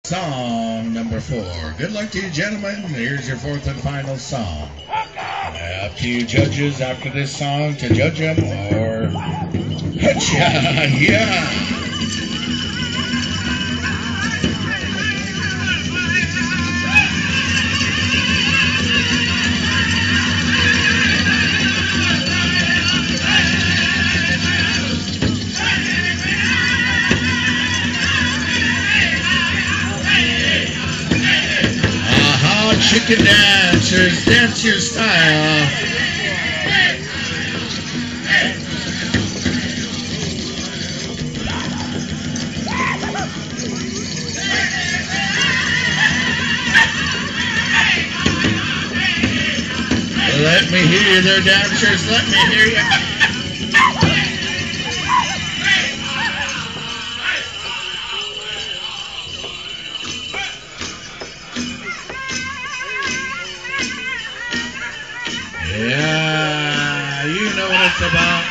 Song number 4. Good luck to you, gentlemen. Here's your fourth and final song. Up to you, judges, after this song to judge them or yeah. Chicken dancers, dance your style. Let me hear you there, dancers. Let me hear you. Yeah, you know what it's about.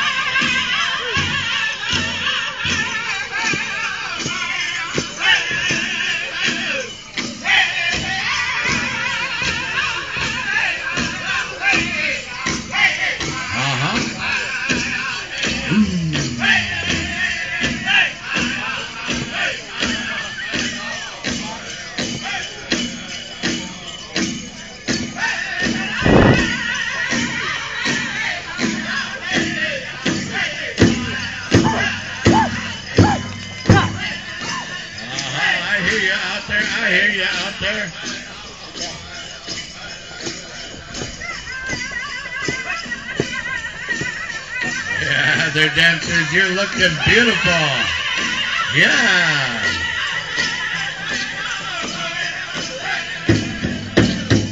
I hear you out there. Yeah, they're dancers. You're looking beautiful. Yeah.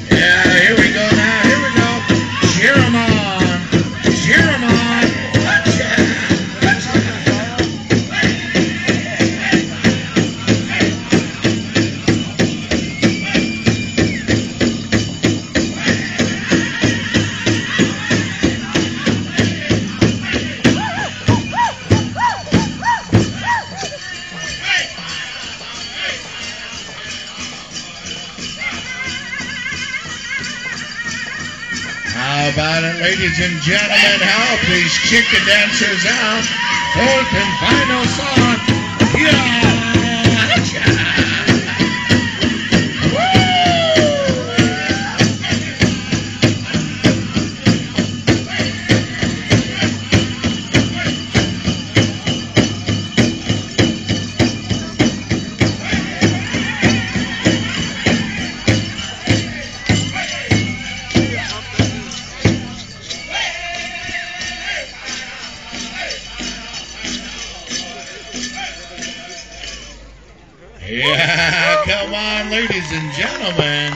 Yeah, here we go now. Here we go. Cheer 'em on. Cheer 'em on. How about it, ladies and gentlemen? Help these chicken dancers out. Fourth and final song. Yeah! Yeah, come on, ladies and gentlemen.